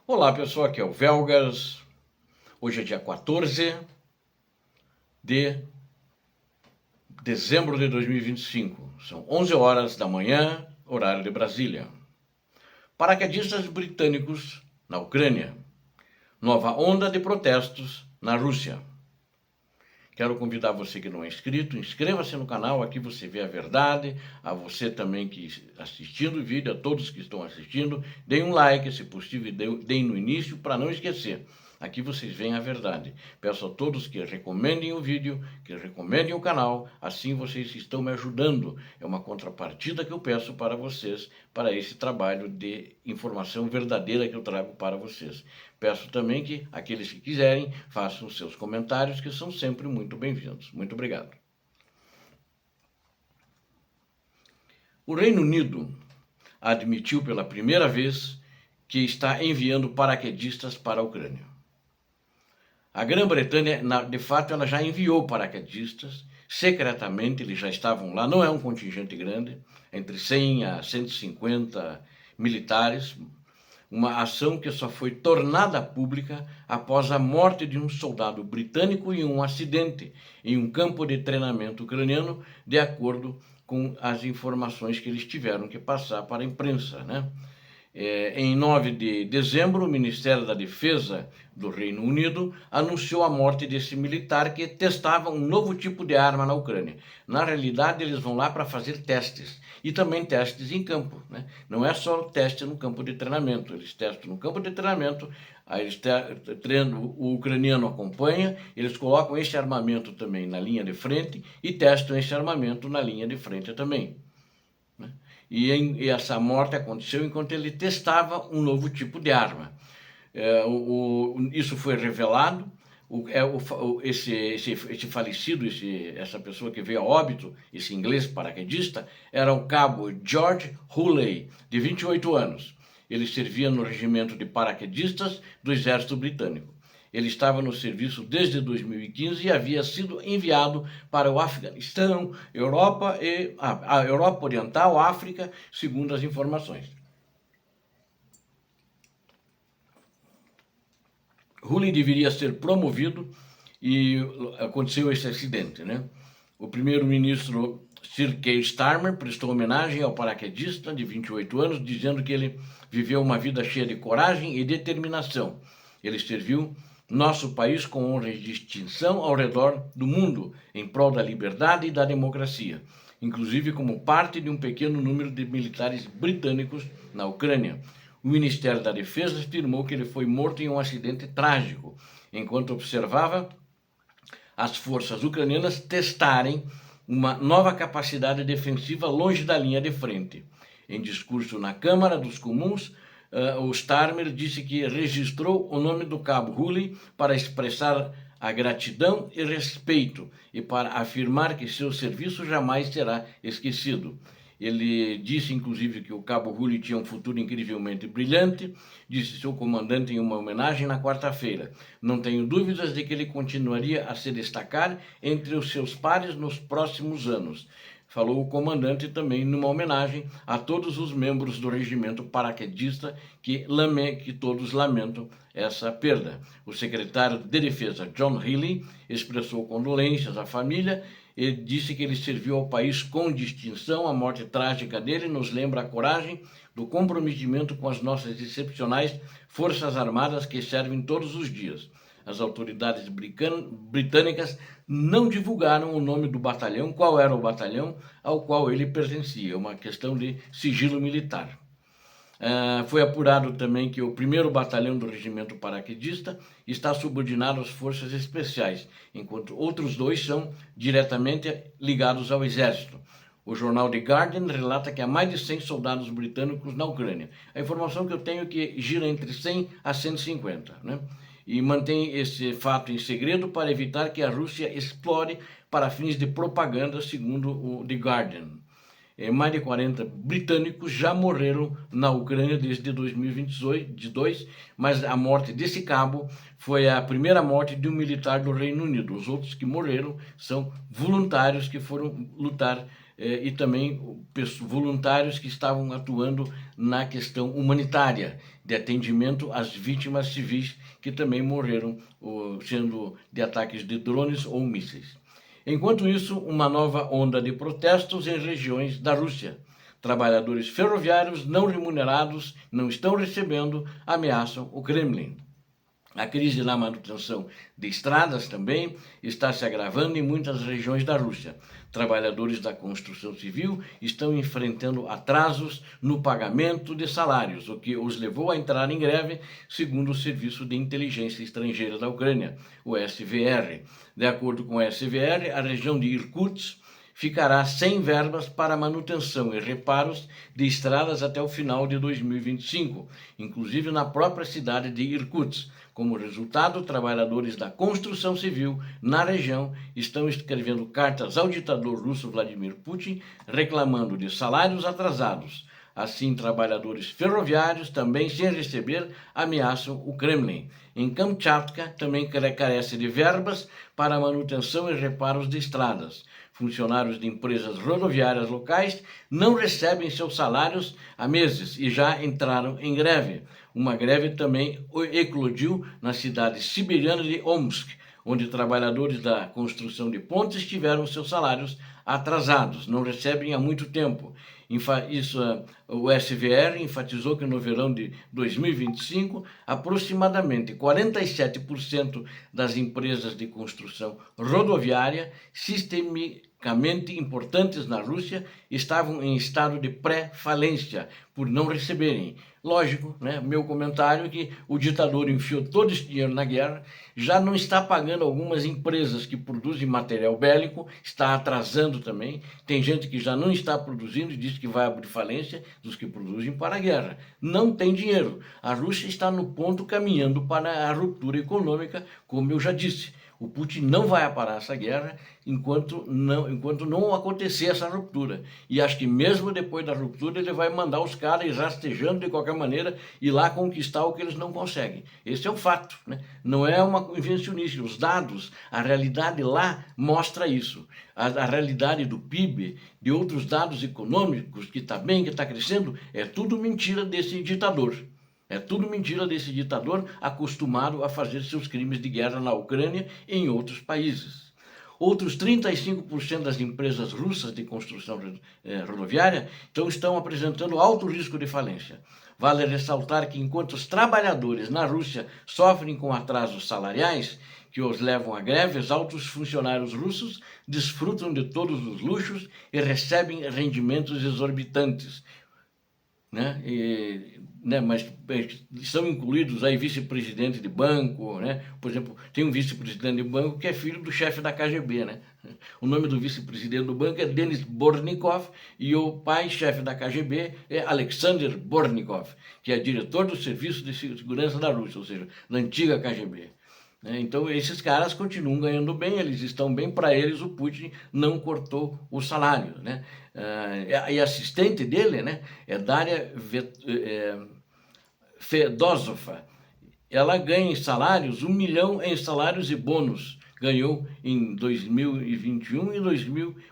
Olá pessoal, aqui é o Velgas. Hoje é dia 14 de dezembro de 2025. São 11 horas da manhã, horário de Brasília. Paraquedistas britânicos na Ucrânia. Nova onda de protestos na Rússia. Quero convidar você que não é inscrito, inscreva-se no canal, aqui você vê a verdade, a você também que assistindo o vídeo, a todos que estão assistindo, deem um like, se possível, deem no início para não esquecer. Aqui vocês veem a verdade. Peço a todos que recomendem o vídeo, que recomendem o canal, assim vocês estão me ajudando. É uma contrapartida que eu peço para vocês, para esse trabalho de informação verdadeira que eu trago para vocês. Peço também que aqueles que quiserem façam seus comentários, que são sempre muito bem-vindos. Muito obrigado. O Reino Unido admitiu pela primeira vez que está enviando paraquedistas para a Ucrânia. A Grã-Bretanha, de fato, ela já enviou paraquedistas, secretamente eles já estavam lá, não é um contingente grande, entre 100 a 150 militares, uma ação que só foi tornada pública após a morte de um soldado britânico em um acidente em um campo de treinamento ucraniano, de acordo com as informações que eles tiveram que passar para a imprensa, né? Em 9 de dezembro, o Ministério da Defesa do Reino Unido anunciou a morte desse militar que testava um novo tipo de arma na Ucrânia. Na realidade, eles vão lá para fazer testes, e também testes em campo, né? Não é só teste no campo de treinamento, eles testam no campo de treinamento, aí eles treinam, o ucraniano acompanha, eles colocam esse armamento também na linha de frente e testam esse armamento na linha de frente também. E essa morte aconteceu enquanto ele testava um novo tipo de arma. Isso foi revelado. Esse falecido, essa pessoa que veio a óbito, esse inglês paraquedista, era o cabo George Hooley, de 28 anos. Ele servia no regimento de paraquedistas do exército britânico. Ele estava no serviço desde 2015 e havia sido enviado para o Afeganistão, Europa e a Europa Oriental, África, segundo as informações. Hooley deveria ser promovido e aconteceu esse acidente, né? O primeiro-ministro Sir Keir Starmer prestou homenagem ao paraquedista de 28 anos, dizendo que ele viveu uma vida cheia de coragem e determinação. Ele serviu nosso país com honra e distinção ao redor do mundo, em prol da liberdade e da democracia, inclusive como parte de um pequeno número de militares britânicos na Ucrânia. O Ministério da Defesa afirmou que ele foi morto em um acidente trágico, enquanto observava as forças ucranianas testarem uma nova capacidade defensiva longe da linha de frente. Em discurso na Câmara dos Comuns, o Starmer disse que registrou o nome do cabo Hooley para expressar a gratidão e respeito e para afirmar que seu serviço jamais será esquecido. Ele disse, inclusive, que o cabo Hooley tinha um futuro incrivelmente brilhante, disse seu comandante em uma homenagem na quarta-feira. Não tenho dúvidas de que ele continuaria a se destacar entre os seus pares nos próximos anos. Falou o comandante também numa homenagem a todos os membros do regimento paraquedista que todos lamentam essa perda. O secretário de Defesa, John Healey, expressou condolências à família e disse que ele serviu ao país com distinção. A morte trágica dele nos lembra a coragem do comprometimento com as nossas excepcionais Forças Armadas que servem todos os dias. As autoridades britânicas não divulgaram o nome do batalhão, qual era o batalhão ao qual ele pertencia, uma questão de sigilo militar. Foi apurado também que o 1º Batalhão do Regimento Paraquedista está subordinado às Forças Especiais, enquanto outros 2 são diretamente ligados ao Exército. O jornal The Guardian relata que há mais de 100 soldados britânicos na Ucrânia. A informação que eu tenho é que gira entre 100 a 150, né? E mantém esse fato em segredo para evitar que a Rússia explore para fins de propaganda, segundo o The Guardian. Mais de 40 britânicos já morreram na Ucrânia desde 2022, mas a morte desse cabo foi a primeira morte de um militar do Reino Unido. Os outros que morreram são voluntários que foram lutar e também voluntários que estavam atuando na questão humanitária, de atendimento às vítimas civis que também morreram sendo de ataques de drones ou mísseis. Enquanto isso, uma nova onda de protestos em regiões da Rússia. Trabalhadores ferroviários não remunerados não estão recebendo, ameaçam o Kremlin. A crise na manutenção de estradas também está se agravando em muitas regiões da Rússia. Trabalhadores da construção civil estão enfrentando atrasos no pagamento de salários, o que os levou a entrar em greve, segundo o Serviço de Inteligência Estrangeira da Ucrânia, o SVR. De acordo com o SVR, a região de Irkutsk ficará sem verbas para manutenção e reparos de estradas até o final de 2025, inclusive na própria cidade de Irkutsk. Como resultado, trabalhadores da construção civil na região estão escrevendo cartas ao ditador russo Vladimir Putin reclamando de salários atrasados. Assim, trabalhadores ferroviários, também sem receber, ameaçam o Kremlin. Em Kamchatka, também carece de verbas para manutenção e reparos de estradas. Funcionários de empresas rodoviárias locais não recebem seus salários há meses e já entraram em greve. Uma greve também eclodiu na cidade siberiana de Omsk, onde trabalhadores da construção de pontes tiveram seus salários atrasados, não recebem há muito tempo. O SVR enfatizou que no verão de 2025, aproximadamente 47% das empresas de construção rodoviária sistemicamente importantes na Rússia estavam em estado de pré-falência por não receberem. Lógico, né? Meu comentário é que o ditador enfiou todo esse dinheiro na guerra, já não está pagando algumas empresas que produzem material bélico, está atrasando também. Tem gente que já não está produzindo e diz que vai abrir falência dos que produzem para a guerra. Não tem dinheiro. A Rússia está no ponto caminhando para a ruptura econômica, como eu já disse. O Putin não vai parar essa guerra enquanto não acontecer essa ruptura. E acho que mesmo depois da ruptura ele vai mandar os caras ir rastejando de qualquer maneira e lá conquistar o que eles não conseguem. Esse é um fato, né? Não é uma invencionice. Os dados, a realidade lá mostra isso. A realidade do PIB, de outros dados econômicos, que está bem, que está crescendo, é tudo mentira desse ditador. É tudo mentira desse ditador acostumado a fazer seus crimes de guerra na Ucrânia e em outros países. Outros 35% das empresas russas de construção rodoviária estão apresentando alto risco de falência. Vale ressaltar que enquanto os trabalhadores na Rússia sofrem com atrasos salariais que os levam a greves, altos funcionários russos desfrutam de todos os luxos e recebem rendimentos exorbitantes, né? Mas são incluídos aí vice-presidente de banco, né? Por exemplo, tem um vice-presidente de banco que é filho do chefe da KGB, né? O nome do vice-presidente do banco é Denis Bornikov e o pai, chefe da KGB, é Alexander Bornikov, que é diretor do Serviço de Segurança da Rússia, ou seja, da antiga KGB. Então, esses caras continuam ganhando bem, eles estão bem, para eles o Putin não cortou o salário, né? E a assistente dele, né, é Daria Fedosova, ela ganha em salários 1 milhão em salários e bônus, ganhou em 2021 e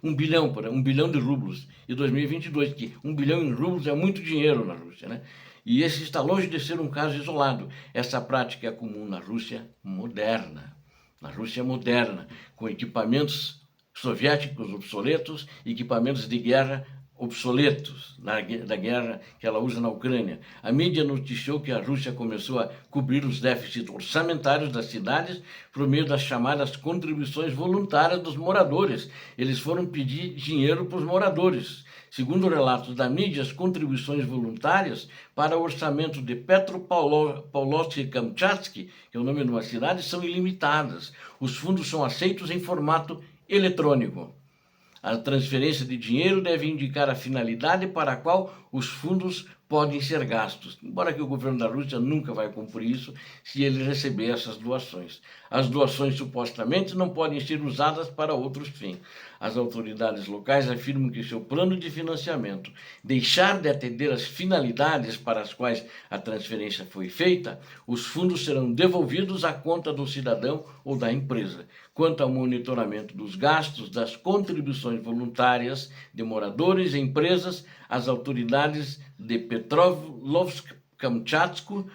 1 bilhão de rublos, e 2022, que 1 bilhão em rublos é muito dinheiro na Rússia, né? E esse está longe de ser um caso isolado. Essa prática é comum na Rússia moderna. Na Rússia moderna, com equipamentos soviéticos obsoletos, equipamentos de guerra obsoletos da guerra que ela usa na Ucrânia. A mídia noticiou que a Rússia começou a cobrir os déficits orçamentários das cidades por meio das chamadas contribuições voluntárias dos moradores. Eles foram pedir dinheiro para os moradores. Segundo relatos da mídia, as contribuições voluntárias para o orçamento de Petropavlovsk-Kamchatsky, que é o nome de uma cidade, são ilimitadas. Os fundos são aceitos em formato eletrônico. A transferência de dinheiro deve indicar a finalidade para a qual os fundos podem ser gastos, embora que o governo da Rússia nunca vai cumprir isso se ele receber essas doações. As doações supostamente não podem ser usadas para outros fins. As autoridades locais afirmam que seu plano de financiamento deixar de atender às finalidades para as quais a transferência foi feita, os fundos serão devolvidos à conta do cidadão ou da empresa. Quanto ao monitoramento dos gastos das contribuições voluntárias de moradores e empresas, as autoridades de Petrovsk-Kamchatsk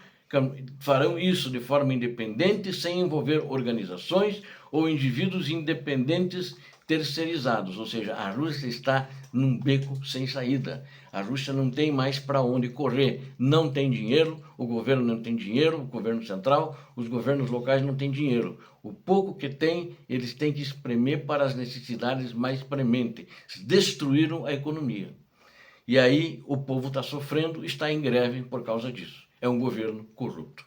farão isso de forma independente, sem envolver organizações ou indivíduos independentes terceirizados, ou seja, a Rússia está num beco sem saída. A Rússia não tem mais para onde correr, não tem dinheiro, o governo não tem dinheiro, o governo central, os governos locais não têm dinheiro. O pouco que tem, eles têm que espremer para as necessidades mais prementes. Destruíram a economia. E aí o povo está sofrendo, está em greve por causa disso. É um governo corrupto.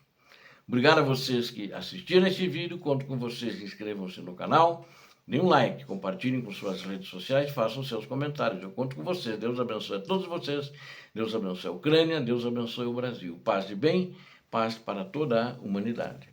Obrigado a vocês que assistiram esse vídeo, conto com vocês, inscrevam-se no canal, deem um like, compartilhem com suas redes sociais, façam seus comentários. Eu conto com vocês. Deus abençoe a todos vocês. Deus abençoe a Ucrânia, Deus abençoe o Brasil. Paz e bem, paz para toda a humanidade.